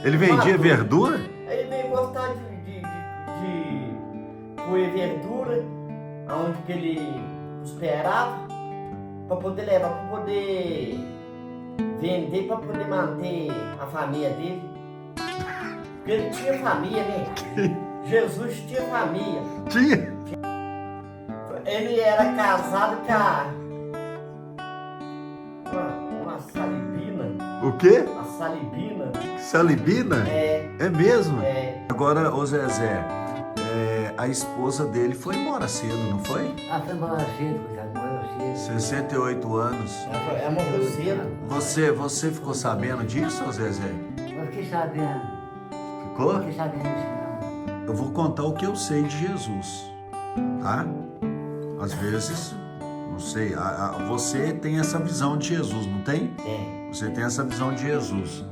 Ele vendia Matou. verdura? Aí ele veio gostar de comer verdura, aonde que ele esperava, para poder levar, para poder vender, para poder manter a família dele. Porque ele tinha família, né? Jesus tinha família. Tinha. Ele era casado com uma salibina. O quê? A salibina. Salibina? É, É mesmo? é. Agora, ô Zezé, a esposa dele foi embora cedo, não foi? Ah, foi embora cedo, coitado, morreu cedo. 68 anos. Ela morreu cedo. Você ficou sabendo disso, ô Zezé? Eu fiquei sabendo, Ficou? fiquei sabendo disso não. Eu vou contar o que eu sei de Jesus, tá? Às vezes, não sei, você tem essa visão de Jesus, não tem? É. Você tem essa visão de Jesus.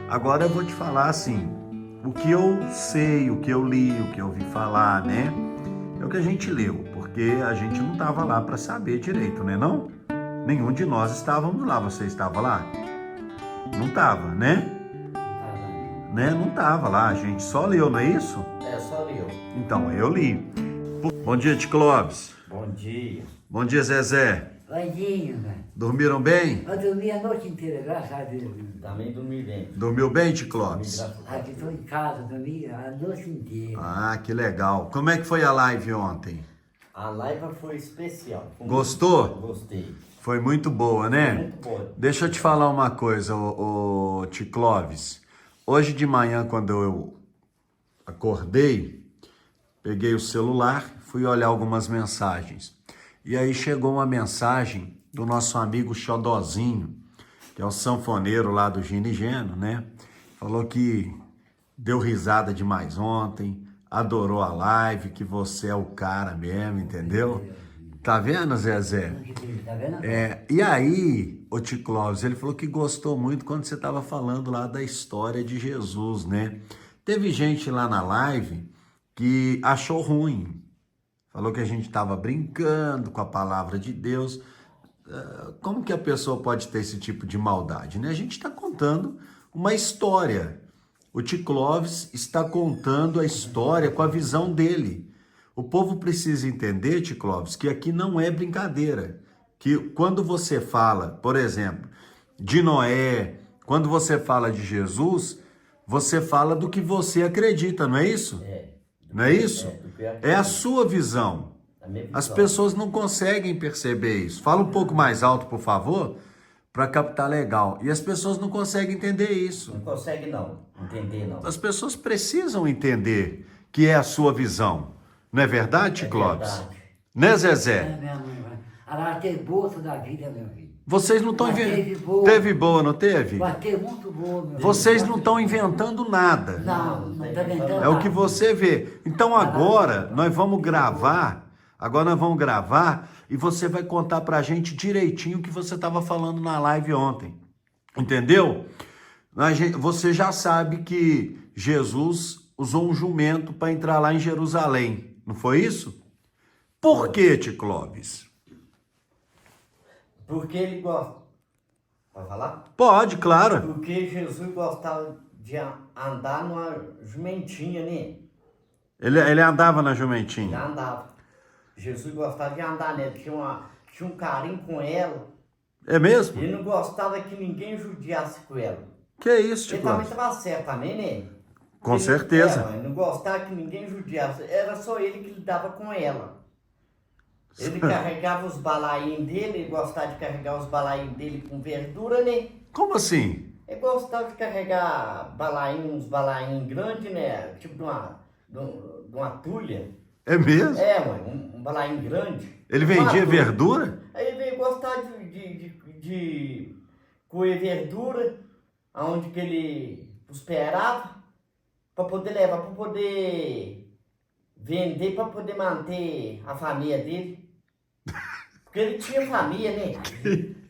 Agora eu vou te falar assim, o que eu sei, o que eu li, o que eu ouvi falar, né? É o que a gente leu, porque a gente não estava lá para saber direito, né não? Nenhum de nós estávamos lá. Você estava lá? Não estava, né? Né? Não estava lá, a gente só leu, não é isso? É, só leu. Então, eu li. Bom dia, Tio Clóvis. Bom dia. Bom dia, Zezé. Bandinho, velho. Dormiram bem? Eu dormi a noite inteira, graças a Deus. Também dormi bem. Dormiu bem, Tio Clóvis? Aqui estou em casa, dormi a noite inteira. Ah, que legal. Como é que foi a live ontem? A live foi especial. Gostou? Gostei. Foi muito boa, né? Muito boa. Deixa eu te falar uma coisa, ô Tio Clóvis. Hoje de manhã, quando eu acordei, peguei o celular, fui olhar algumas mensagens. E aí chegou uma mensagem do nosso amigo Xodozinho, que é o sanfoneiro lá do Gino e Geno, né? Falou que deu risada demais ontem, adorou a live, que você é o cara mesmo, entendeu? Tá vendo, Zezé? Tá vendo? E aí, o Tio Clóvis, ele falou que gostou muito quando você estava falando lá da história de Jesus, né? Teve gente lá na live que achou ruim, falou que a gente estava brincando com a palavra de Deus. Como que a pessoa pode ter esse tipo de maldade, né? A gente está contando uma história. O Tio Clóvis está contando a história com a visão dele. O povo precisa entender, Tio Clóvis, que aqui não é brincadeira. Que quando você fala, por exemplo, de Noé, quando você fala de Jesus, você fala do que você acredita, não é isso? Não é isso? É a sua visão. As pessoas não conseguem perceber isso. Fala um pouco mais alto, por favor, para captar legal. E as pessoas não conseguem entender isso. Não consegue não entender não. As pessoas precisam entender que é a sua visão. Não é verdade, Tio Clóvis? Verdade. Né, É Zezé? mesmo, velho. Ela teve boa toda a vida, meu filho. Vocês não estão Mas inventando. teve boa. Teve boa, não teve? Mas teve muito boa, meu filho. Vocês não estão inventando nada. Não, não tá inventando É o que nada. você vê. Então agora nós vamos gravar. Agora nós vamos gravar e você vai contar pra gente direitinho o que você estava falando na live ontem. Entendeu? Você já sabe que Jesus usou um jumento para entrar lá em Jerusalém. Não foi isso? Por quê, Tio Clóvis? Porque ele gosta. Pode falar? Pode, claro. Porque Jesus gostava de andar numa jumentinha, né? Ele andava na Ele jumentinha. andava. Jesus gostava de andar nela, tinha um carinho com ela. É mesmo? Ele não gostava que ninguém judiasse com ela. Que isso, Tio Ele também Clóvis? estava certo também, né? Com Ele- certeza. Ele não gostava que ninguém judiasse. Era só ele que lidava com ela. Ele carregava os balainhos dele, ele gostava de carregar os balainhos dele com verdura, né? Como assim? Ele gostava de carregar uns balainhos grandes, né? Tipo de uma tulha. É mesmo? É, mãe, um balainho grande. Ele vendia Uma tulha. verdura? Aí ele veio gostar de comer verdura, aonde que ele esperava, para poder levar, para poder vender, para poder manter a família dele. Porque ele tinha família, né?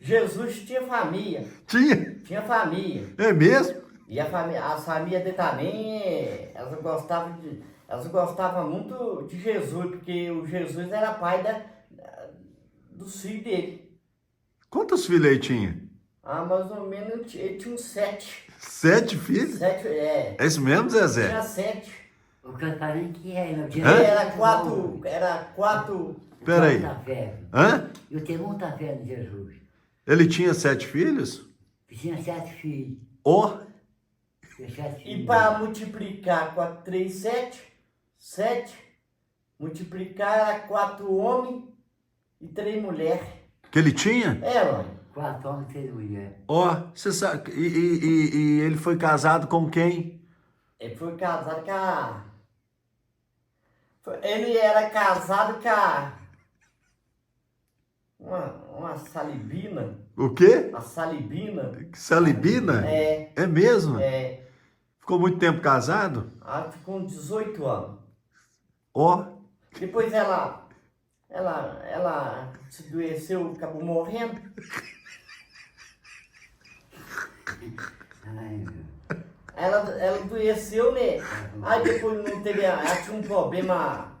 Jesus tinha família. Tinha família. É mesmo? E as famílias dele também, elas gostavam muito de Jesus, porque o Jesus era pai dos filhos dele. Quantos filhos ele tinha? Ah, mais ou menos ele tinha uns 7. 7 filhos? 7, É isso mesmo, Zezé? Tinha 7. O Cantarém que é, no dia Era 4, era 4. Peraí. Muita fé. Hã? Eu tenho muita fé em Jesus. Ele tinha 7 filhos? Eu tinha 7 filhos. Ó, Tinha 7 E filhos. para multiplicar 4, 3, 7, 7, multiplicar era 4 homens e 3 mulheres. que ele tinha? É, mãe. 4 homens e 3 mulheres. Ó, você sabe. E ele foi casado com quem? Ele foi casado com a... Ele era casado com a... Uma salibina. O quê? A salibina. Salibina? É, É mesmo? é. Ficou muito tempo casado? Ela ficou com 18 anos. Ó, Depois ela se adoeceu, acabou morrendo. Ai, meu. Ela adoeceu, né? Aí depois não teve, ela tinha um problema,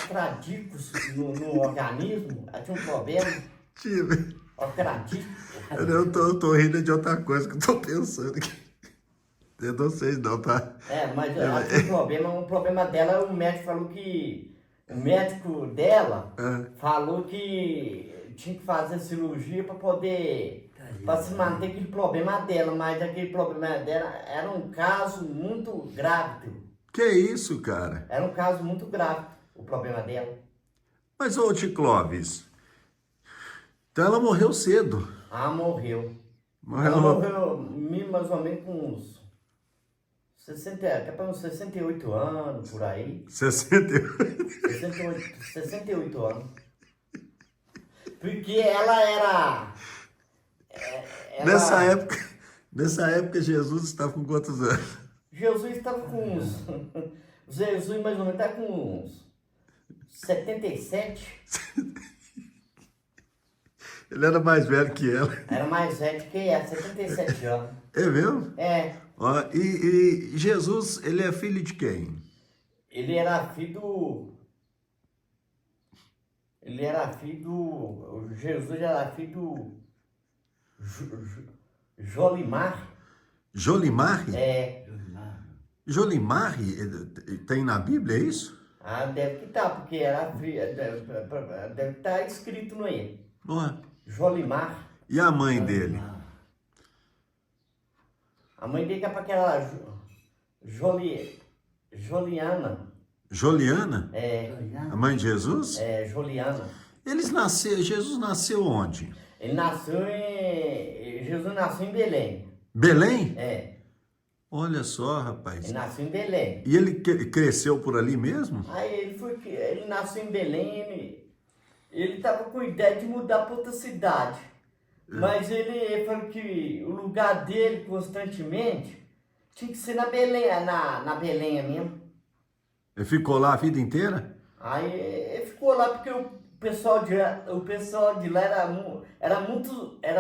ocradicos no organismo, ela tinha um problema tive. ocradístico. Eu tô rindo de outra coisa que eu tô pensando aqui. Eu não sei não, tá? Mas ela tinha um problema dela, o médico falou que, o médico dela falou que tinha que fazer cirurgia para poder, para se manter aquele problema dela, mas aquele problema dela era um caso muito grave, Que isso, cara? era um caso muito grave, o problema dela. Mas, ô, Tio Clóvis, então ela morreu cedo. Ah, morreu. Morreu. Ela morreu mais ou menos com uns 68 anos, por aí. 68. 68 anos. Porque ela era... Nessa época, Jesus estava com quantos anos? Jesus estava com uns... Jesus mais ou menos está com uns 77. Ele era mais velho que ela. Era mais velho que ela, 77 anos. É mesmo? É. Ó, e Jesus, ele é filho de quem? Ele era filho do... Jesus era filho do... Jolimar. Jolimar? É. Jolimar? Tem na Bíblia, é isso? Ah, deve que tá, porque era filho... Deve estar escrito no aí. Ó, Jolimar. e a mãe dele? A mãe dele é para aquela Joliana. Joliana? É, A mãe de Jesus? Joliana. Jesus nasceu onde? Jesus nasceu em Belém. Belém? É, Olha só, rapaz. ele nasceu em Belém. E ele cresceu por ali mesmo? Aí ele nasceu em Belém, ele estava com ideia de mudar para outra cidade. Mas ele falou que o lugar dele constantemente tinha que ser na Belém, na Belém mesmo. Ele ficou lá a vida inteira? Aí ele ficou lá porque o pessoal de lá era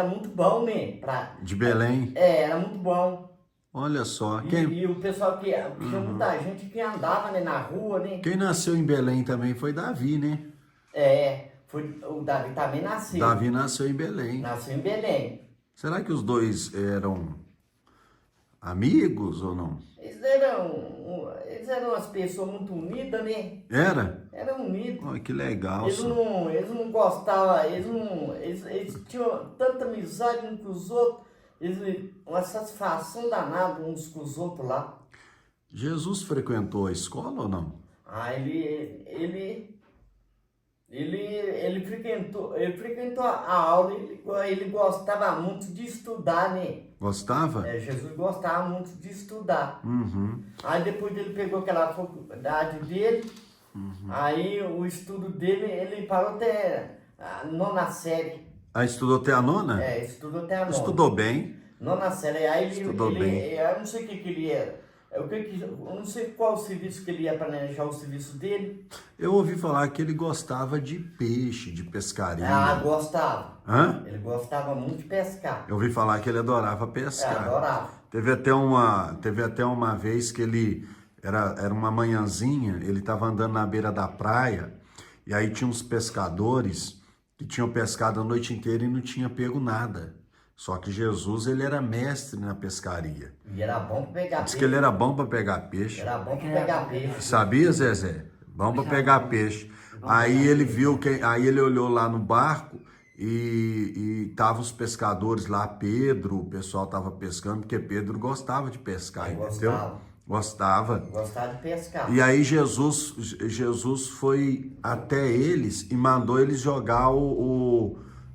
muito bom, né? De Belém? Era muito bom. Olha só. E o pessoal tinha muita gente que andava, né, na rua, né? Quem nasceu em Belém também foi Davi, né? O Davi também nasceu. Davi nasceu em Belém. Nasceu em Belém. Será que os dois eram amigos ou não? Eles eram as pessoas muito unidas, né? Era? Eram unidos. Olha que legal. Eles não gostavam, eles tinham tanta amizade uns com os outros, uma satisfação danada uns com os outros lá. Jesus frequentou a escola ou não? Ele frequentou a aula, ele gostava muito de estudar, né? Gostava? Jesus gostava muito de estudar. Uhum. Aí depois ele pegou aquela faculdade dele, aí o estudo dele, ele parou até a 9ª série. Ah, estudou até a 9ª? Estudou até a 9ª. Estudou bem. 9ª série. Aí Estudou bem. eu não sei o que ele era. Eu não sei qual o serviço que ele ia planejar o serviço dele. Eu ouvi falar que ele gostava de peixe, de pescaria. Ah, gostava. Hã? Ele gostava muito de pescar. Eu ouvi falar que ele adorava pescar. Adorava. Teve até uma vez que ele era uma manhãzinha, ele estava andando na beira da praia e aí tinha uns pescadores que tinham pescado a noite inteira e não tinha pego nada. Só que Jesus, ele era mestre na pescaria. E era bom pra pegar Diz que peixe. ele era bom para pegar peixe. Era bom pra pegar peixe. Sabia, Zezé? Bom para pegar peixe. Aí ele viu que, aí ele olhou lá no barco e estavam os pescadores lá, Pedro, o pessoal estava pescando, porque Pedro gostava de pescar, entendeu? Gostava. Gostava de pescar. E aí Jesus foi até eles e mandou eles jogar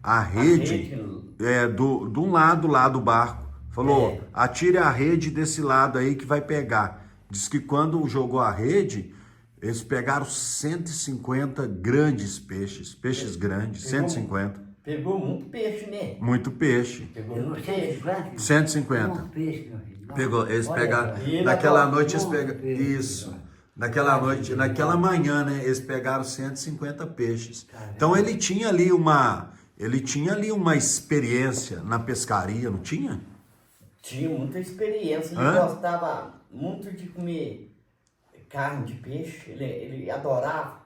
a rede de um lado lá do barco. Falou, atire a rede desse lado aí que vai pegar. Diz que quando jogou a rede, eles pegaram 150 grandes peixes grandes, 150. Pegou muito peixe, né? Muito peixe. Pegou Pegou muito peixe. 150? 150. Um peixe, meu filho. Pegou, eles Olha, pegaram. E Naquela na- noite eles Bom pegaram. peixe, Isso. cara. Naquela noite, naquela manhã, né? Eles pegaram 150 peixes. Caramba. Então ele tinha ali uma experiência na pescaria, não tinha? Tinha muita experiência. Ele Hã? gostava muito de comer carne de peixe. Ele adorava.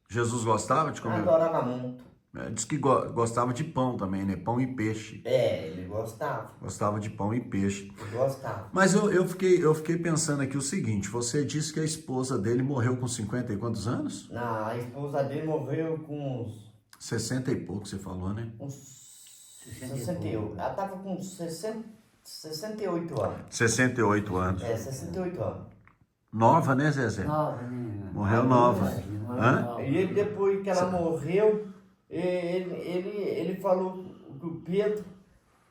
Jesus gostava de comer. Adorava muito. Diz que gostava de pão também, né? Pão e peixe. É, ele gostava. Gostava de pão e peixe. Ele gostava. Mas eu fiquei pensando aqui o seguinte: você disse que a esposa dele morreu com 50 e quantos anos? A esposa dele morreu com 60 e pouco, você falou, né? uns 68. Ela estava com 68 anos. 68 anos. 68 anos. Nova, né, Zezé? Nova, né? Morreu nova. Morreu Hã? nova. E ele, depois que ela morreu, ele falou com o Pedro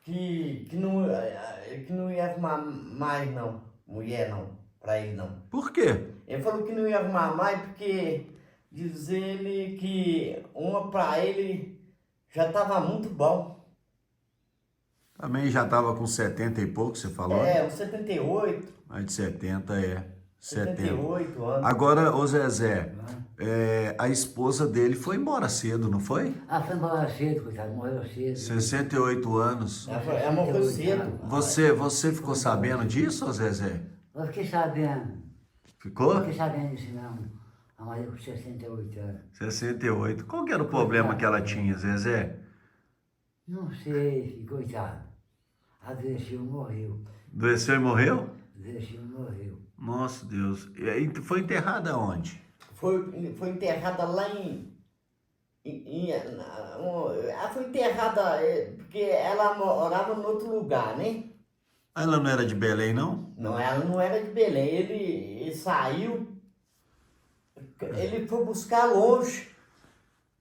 que não ia arrumar mais, não. Mulher, não. Pra ele, não. Por quê? Ele falou que não ia arrumar mais porque diz ele que uma pra ele já estava muito bom. Também já estava com 70 e pouco, você falou? Uns 78, Mais de 70, 70. 78 anos. Agora, ô Zezé, a esposa dele foi embora cedo, não foi? Ah, foi embora cedo, coitado, morreu cedo. 68 anos. Ela morreu cedo. Você ficou sabendo disso, ô Zezé? Eu fiquei sabendo. Ficou? Não fiquei sabendo disso, não. A Maria com 68 anos. 68. Qual que era o problema que ela tinha, Zezé? Não sei, filho, coitado. Adoeceu, morreu. Adoeceu e morreu? Adoeceu, morreu. Nossa, Deus. E aí foi enterrada onde? Foi enterrada lá ela foi enterrada porque ela morava em outro lugar, né? Ela não era de Belém, não? Não, ela não era de Belém. Ele saiu, ele foi buscar longe.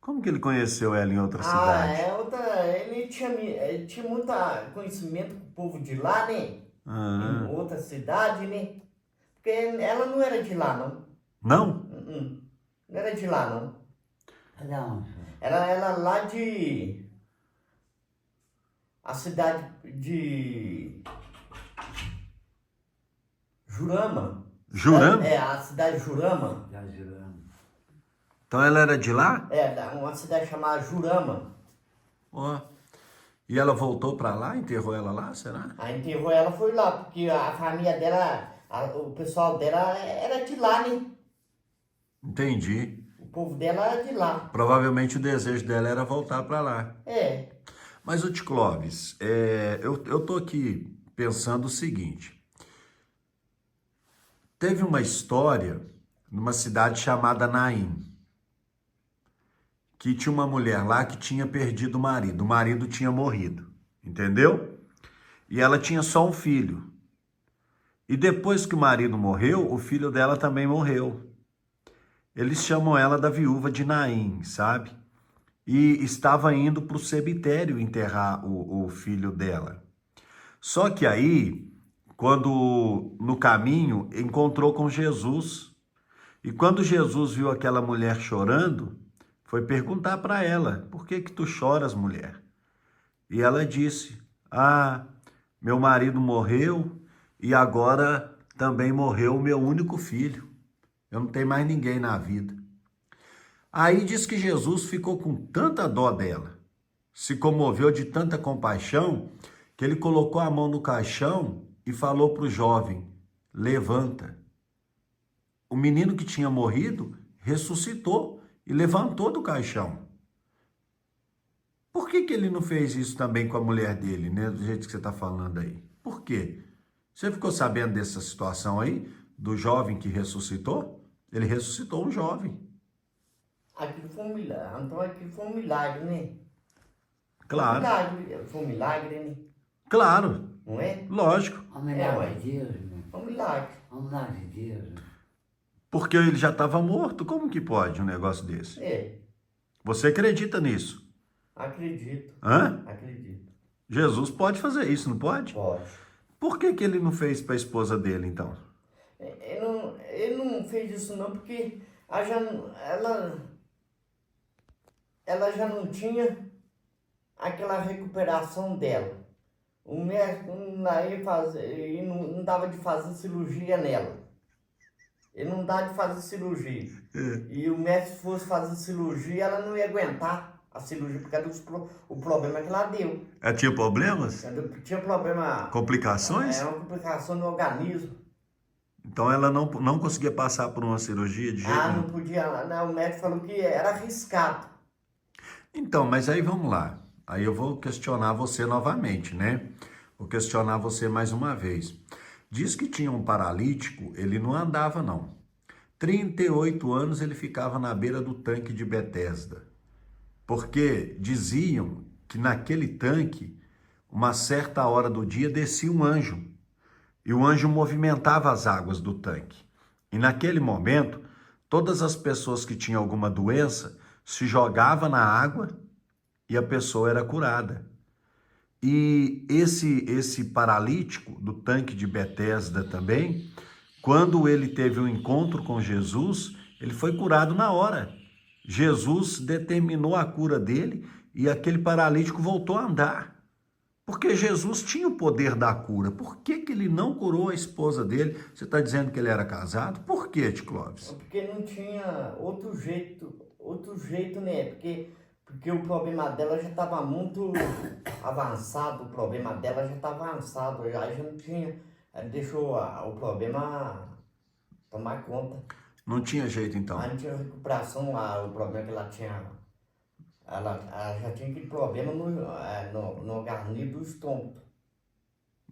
Como que ele conheceu ela em outra cidade? Ele tinha muito conhecimento com o povo de lá, né? Ah. Em outra cidade, né? Porque ela não era de lá, não. Não? Não era de lá, não. Cada um. Ela era lá a cidade de Jurama. Jurama? A cidade de Jurama. Já juramos. Então ela era de lá? Uma cidade chamada Jurama. Ó. E ela voltou pra lá? Enterrou ela lá, será? A enterrou ela foi lá, porque a família dela, o pessoal dela era de lá, né? Entendi. O povo dela era de lá. Provavelmente o desejo dela era voltar pra lá. Mas, ô Tio Clóvis, eu tô aqui pensando o seguinte. Teve uma história numa cidade chamada Naim, que tinha uma mulher lá que tinha perdido o marido tinha morrido, entendeu? E ela tinha só um filho. E depois que o marido morreu, o filho dela também morreu. Eles chamam ela da viúva de Naim, sabe? E estava indo para o cemitério enterrar o filho dela. Só que aí, quando no caminho, encontrou com Jesus. E quando Jesus viu aquela mulher chorando, foi perguntar para ela: por que tu choras, mulher? E ela disse: meu marido morreu e agora também morreu o meu único filho. Eu não tenho mais ninguém na vida. Aí diz que Jesus ficou com tanta dó dela, se comoveu de tanta compaixão, que ele colocou a mão no caixão e falou para o jovem: levanta. O menino que tinha morrido ressuscitou e levantou do caixão. Por que que ele não fez isso também com a mulher dele, né? Do jeito que você está falando aí? Por quê? Você ficou sabendo dessa situação aí? Do jovem que ressuscitou? Ele ressuscitou um jovem. Aquilo foi um milagre. Então aquilo foi um milagre, né? Claro, Foi um milagre, né? claro, Não é? lógico. A milagre ué. de Deus, né? Foi um milagre. A milagre de Deus. Né? Porque ele já estava morto. Como que pode um negócio desse? É, Você acredita nisso? acredito. Hã? Acredito. Jesus pode fazer isso, não pode? Pode. Por que que ele não fez para a esposa dele, então? Ele não fez isso não, porque ela já não tinha aquela recuperação dela. O médico não dava de fazer cirurgia nela. Ele não dava de fazer cirurgia. E o médico, se fosse fazer cirurgia, ela não ia aguentar a cirurgia, por causa do problema que ela deu. Ela tinha problemas? Tinha problema. Complicações? É uma complicação no organismo. Então ela não conseguia passar por uma cirurgia de jeito Ah, não nenhum. podia. Não, o médico falou que era arriscado. Então, mas aí vamos lá. Aí eu vou questionar você novamente, né? Vou questionar você mais uma vez. Diz que tinha um paralítico, ele não andava não. 38 anos ele ficava na beira do tanque de Betesda. Porque diziam que naquele tanque, uma certa hora do dia, descia um anjo. E o anjo movimentava as águas do tanque. E naquele momento, todas as pessoas que tinham alguma doença se jogavam na água e a pessoa era curada. E esse paralítico do tanque de Betesda também, quando ele teve um encontro com Jesus, ele foi curado na hora. Jesus determinou a cura dele e aquele paralítico voltou a andar. Porque Jesus tinha o poder da cura. Por que que ele não curou a esposa dele? Você está dizendo que ele era casado? Por que, Tio Clóvis? Porque não tinha outro jeito, né? Porque o problema dela já estava muito avançado, o problema dela já estava avançado, aí já não tinha, deixou o problema tomar conta. Não tinha jeito então. Aí não tinha recuperação, o problema que ela tinha, ela já tinha aquele problema no organismo do estômago.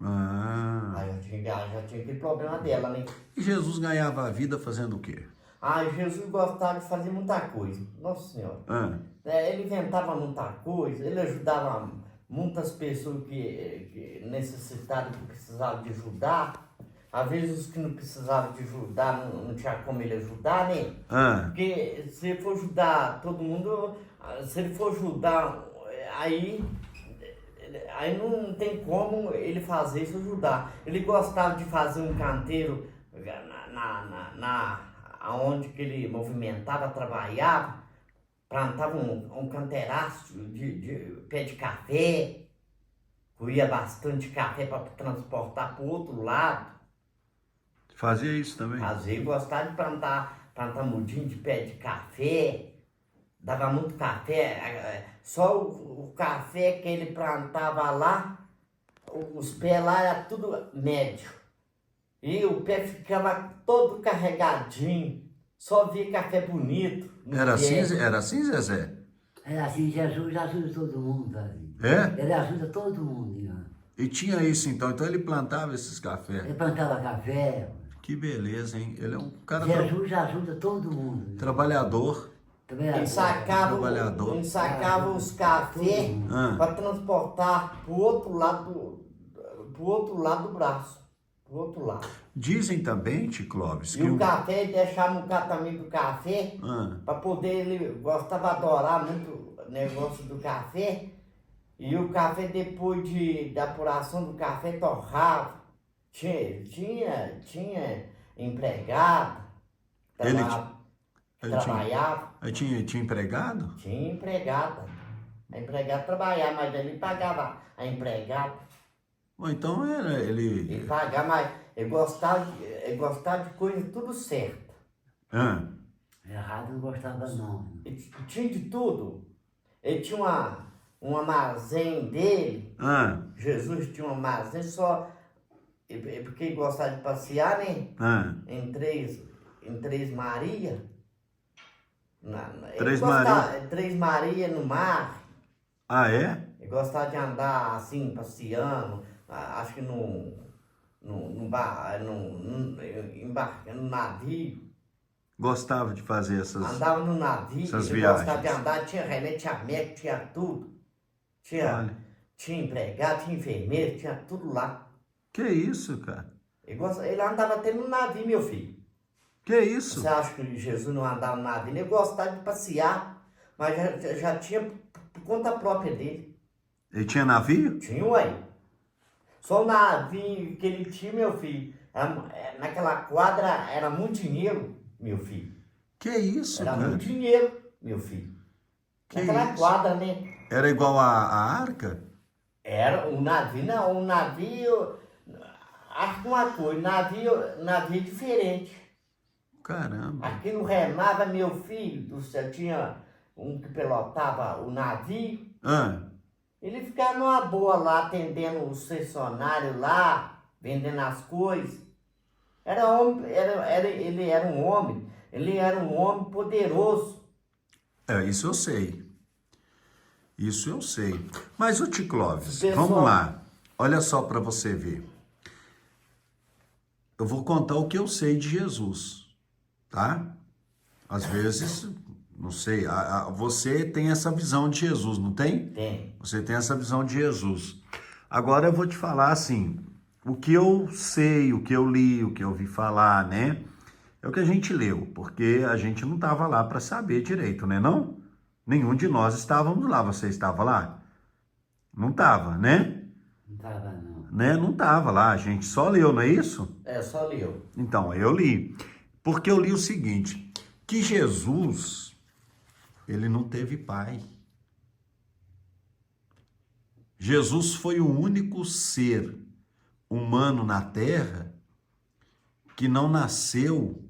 Ah. Aí já tinha aquele problema dela, né? E Jesus ganhava a vida fazendo o quê? Jesus gostava de fazer muita coisa, Nossa Senhora. Ah. Ele inventava muita coisa, ele ajudava muitas pessoas que necessitavam, que precisavam de ajudar. Às vezes os que não precisavam de ajudar, não tinha como ele ajudar, né? Ah. Porque se ele for ajudar todo mundo, se ele for ajudar, aí não tem como ele fazer isso ajudar. Ele gostava de fazer um canteiro aonde que ele movimentava, trabalhava, plantava um canteiraço de pé de café, colhia bastante café para transportar para o outro lado. Fazia isso também? Fazia, gostava de plantar mudinho de pé de café, dava muito café, só o café que ele plantava lá, os pés lá era tudo médio. E o pé ficava todo carregadinho, só via café bonito. Era assim, Zezé? Era assim, Jesus ajuda todo mundo. Assim. É? Ele ajuda todo mundo. Né? E tinha isso então. Então ele plantava esses cafés. Ele plantava café. Que beleza, hein? Ele é um cara Jesus ajuda todo mundo. Né? Trabalhador. Ele sacava os cafés para transportar para o outro lado do braço. Pro outro lado. Dizem também, Tio Clóvis, e o café, ele deixava um catamento do café, para poder, ele gostava de adorar muito o negócio do café, e o café, depois da apuração do café, torrava. Tinha empregado, trabalhava. Aí tinha empregado? Tinha empregada. A empregada trabalhava, mas ele pagava a empregada. Bom, então era ele. Ele pagava, mas ele gostava de coisa tudo certo. Errado não gostava não. Ele tinha de tudo. Ele tinha um armazém dele. Jesus tinha um armazém só. Porque ele gostava de passear, né? Em Três Maria. Três Maria no mar. Ah, é? Ele gostava de andar assim, passeando, acho que embarcando no navio. Gostava de fazer essas, Andava no navio, essas ele gostava de viagens. andar, tinha remédio, tinha médico, tinha tudo. Tinha, Olha, tinha empregado, tinha enfermeiro, tinha tudo lá. que isso, cara? Ele andava até no navio, meu filho. Que Você isso? acha que Jesus não andava no navio? Ele gostava de passear, mas já tinha por conta própria dele. Ele tinha navio? Tinha, ué. Só o navio que ele tinha, meu filho, naquela quadra era muito dinheiro, meu filho. Que isso, Era cara? muito dinheiro, meu filho. Que Naquela isso? quadra, né? Era igual a arca? Era o navio, não, o navio, acho que uma coisa, navio é diferente. Caramba. Aqui no remava, meu filho do céu, tinha um que pilotava o navio, Ah, ele ficava numa boa lá, atendendo os funcionários lá, vendendo as coisas. Era homem, ele era um homem poderoso. isso eu sei. Isso eu sei. Mas o Ticlóvis, Pessoal- vamos lá. Olha só para você ver. Eu vou contar o que eu sei de Jesus, tá? Às vezes, não sei, você tem essa visão de Jesus, não tem? Tem. Você tem essa visão de Jesus. Agora eu vou te falar assim, o que eu sei, o que eu li, o que eu ouvi falar, né? É o que a gente leu, porque a gente não estava lá para saber direito, né não? Nenhum de nós estávamos lá. Você estava lá? Não estava, né? Não estava, não. Né? Não estava lá, a gente só leu, não é isso? Só leu. Então, eu li. Porque eu li o seguinte, que Jesus, ele não teve pai. Jesus foi o único ser humano na Terra que não nasceu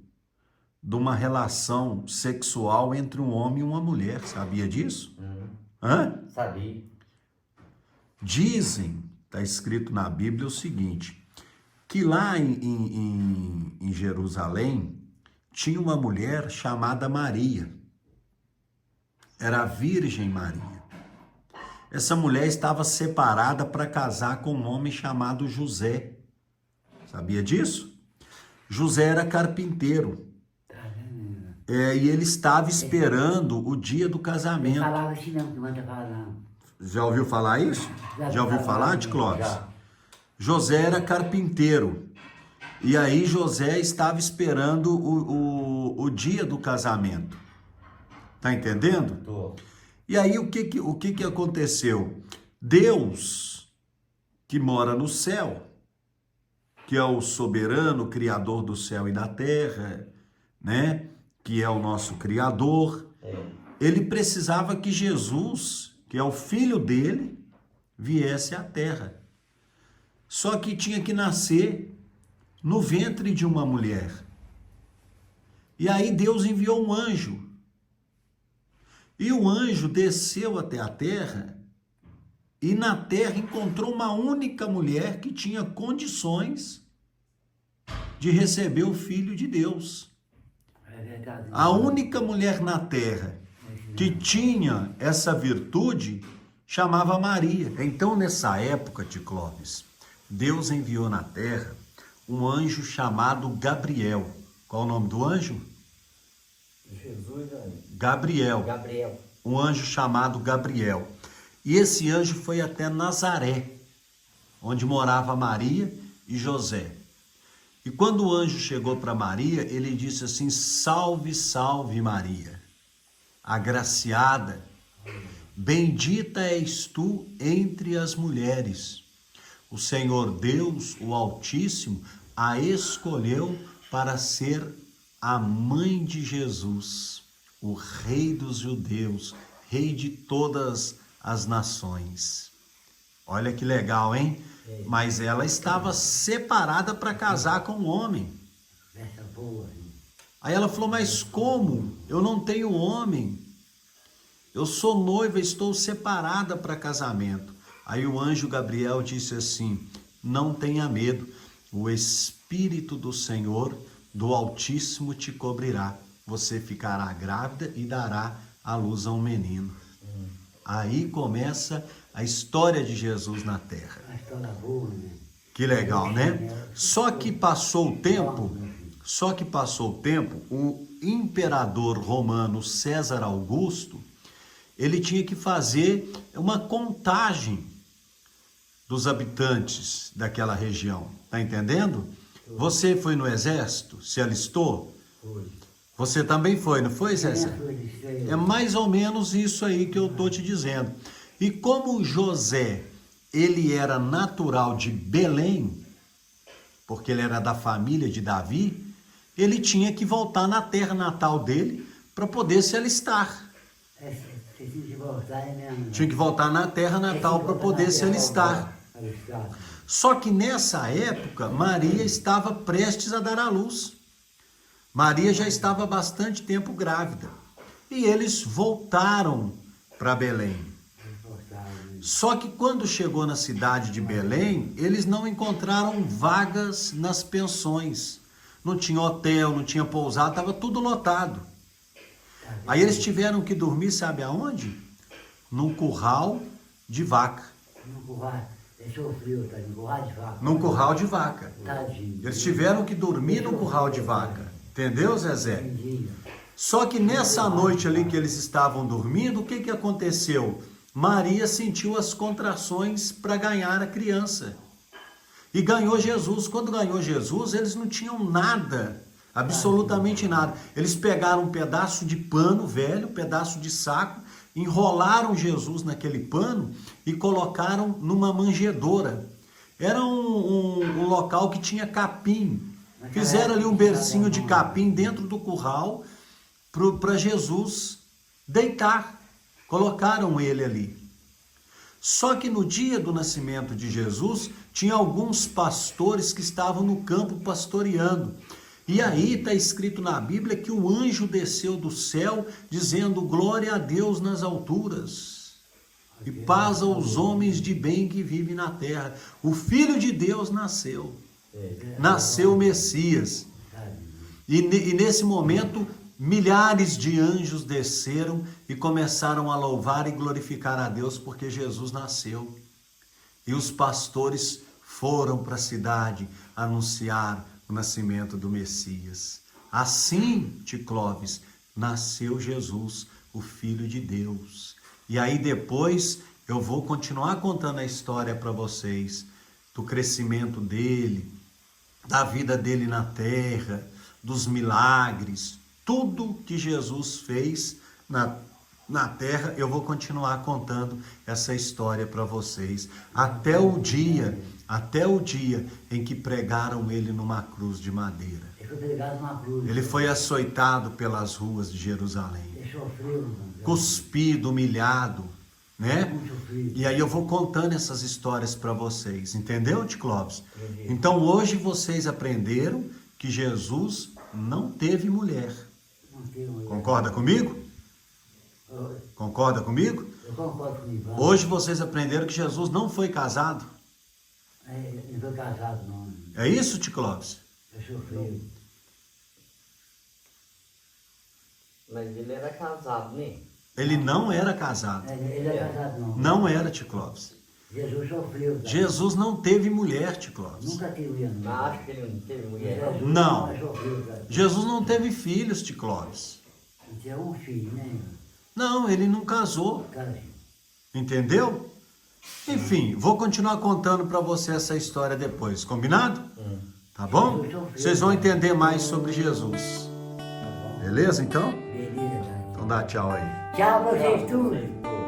de uma relação sexual entre um homem e uma mulher. Sabia disso? Hã? Sabia. Dizem, está escrito na Bíblia o seguinte, que lá em Jerusalém tinha uma mulher chamada Maria. Era a Virgem Maria. Essa mulher estava separada para casar com um homem chamado José. Sabia disso? José era carpinteiro. E ele estava esperando o dia do Ele casamento. falava assim não, que manda falar. Já ouviu falar isso? Já ouviu falar, de Clóvis? Já. José era carpinteiro. E aí José estava esperando o dia do casamento. Tá entendendo? Tô. E aí o que aconteceu? Deus, que mora no céu, que é o soberano criador do céu e da terra, né? Que é o nosso criador, ele precisava que Jesus, que é o filho dele, viesse à terra. Só que tinha que nascer no ventre de uma mulher. E aí Deus enviou um anjo. E o anjo desceu até a terra e na terra encontrou uma única mulher que tinha condições de receber o Filho de Deus. É verdade. A única mulher na terra que tinha essa virtude chamava Maria. Então, nessa época de Clóvis, Deus enviou na terra um anjo chamado Gabriel. Qual o nome do anjo? Jesus, Gabriel. Gabriel. Um anjo chamado Gabriel. E esse anjo foi até Nazaré, onde morava Maria e José. E quando o anjo chegou para Maria, ele disse assim: salve, salve Maria, agraciada, bendita és tu entre as mulheres. O Senhor Deus, o Altíssimo, a escolheu para ser a mãe de Jesus, o Rei dos judeus, Rei de todas as nações. Olha que legal, hein? Mas ela estava separada para casar com um homem. Essa boa. Hein? Aí ela falou, mas como? Eu não tenho homem. Eu sou noiva, estou separada para casamento. Aí o anjo Gabriel disse assim, não tenha medo, o Espírito do Senhor, do Altíssimo te cobrirá. Você ficará grávida e dará à luz a um menino. Aí começa a história de Jesus na terra. A história boa, né? Que legal, né? Só que passou o tempo, o imperador romano César Augusto, ele tinha que fazer uma contagem dos habitantes daquela região. Tá entendendo? Você foi no exército? Se alistou? Foi. Você também foi, não foi, César? Foi. É mais ou menos isso aí que eu tô te dizendo. E como José, ele era natural de Belém, porque ele era da família de Davi, ele tinha que voltar na terra natal dele para poder se alistar. Você tinha que voltar, é mesmo. Né? Tinha que voltar na terra natal para poder se alistar. Só que nessa época, Maria estava prestes a dar à luz. Maria já estava há bastante tempo grávida. E eles voltaram para Belém. Só que quando chegou na cidade de Belém, eles não encontraram vagas nas pensões. Não tinha hotel, não tinha pousada, estava tudo lotado. Aí eles tiveram que dormir, sabe aonde? Num curral de vaca. Num curral, deixou frio, tá? Num curral de vaca. Num curral de vaca. Tadinho. Eles tiveram que dormir no curral de vaca. Entendeu, Zezé? Entendi. Só que nessa noite ali que eles estavam dormindo, o que que aconteceu? Maria sentiu as contrações para ganhar a criança. E ganhou Jesus. Quando ganhou Jesus, eles não tinham nada, absolutamente nada. Eles pegaram um pedaço de pano velho, um pedaço de saco, enrolaram Jesus naquele pano e colocaram numa manjedoura. Era um local que tinha capim. Fizeram ali um bercinho de capim dentro do curral para Jesus deitar. Colocaram ele ali. Só que no dia do nascimento de Jesus, tinha alguns pastores que estavam no campo pastoreando. E aí está escrito na Bíblia que o anjo desceu do céu, dizendo: glória a Deus nas alturas, e paz aos homens de bem que vivem na terra. O Filho de Deus nasceu. Nasceu o Messias. E nesse momento, milhares de anjos desceram e começaram a louvar e glorificar a Deus porque Jesus nasceu. E os pastores foram para a cidade anunciar o nascimento do Messias. Assim, Ticlóvis, nasceu Jesus, o Filho de Deus. E aí depois eu vou continuar contando a história para vocês do crescimento dele, da vida dele na terra, dos milagres, tudo que Jesus fez na terra. Eu vou continuar contando essa história para vocês até o dia em que pregaram ele numa cruz de madeira. Ele foi pregado numa cruz. Ele foi açoitado pelas ruas de Jerusalém, Ele sofreu. cuspido, humilhado, né? Muito frio. E aí eu vou contando essas histórias para vocês, entendeu, Ticlóvis? Então hoje vocês aprenderam que Jesus não teve mulher. Não tem mulher. Concorda comigo? Concorda comigo? Eu concordo comigo. Hoje vocês aprenderam que Jesus não foi casado. Ele não foi casado, não. É isso, Ticlóvis? Ele sofreu. Mas ele era casado, né? Ele não era casado. Ele não é casado, não. Não era, Ticlóvis. Jesus sofreu. Tá? Jesus não teve mulher, Ticlóvis. Nunca teve mulher. Não, acho que ele não teve mulher. Jesus Não. Sofreu, tá? Jesus não teve filhos, Ticlóvis. Ele tinha um filho, né? Não, ele não casou. Cara, Entendeu? Enfim, vou continuar contando para você essa história depois, combinado? Tá bom? Vocês vão entender mais sobre Jesus. tá bom. Beleza, então? Beleza, cara. Então dá tchau aí. Tchau pra vocês tudo. Tudo.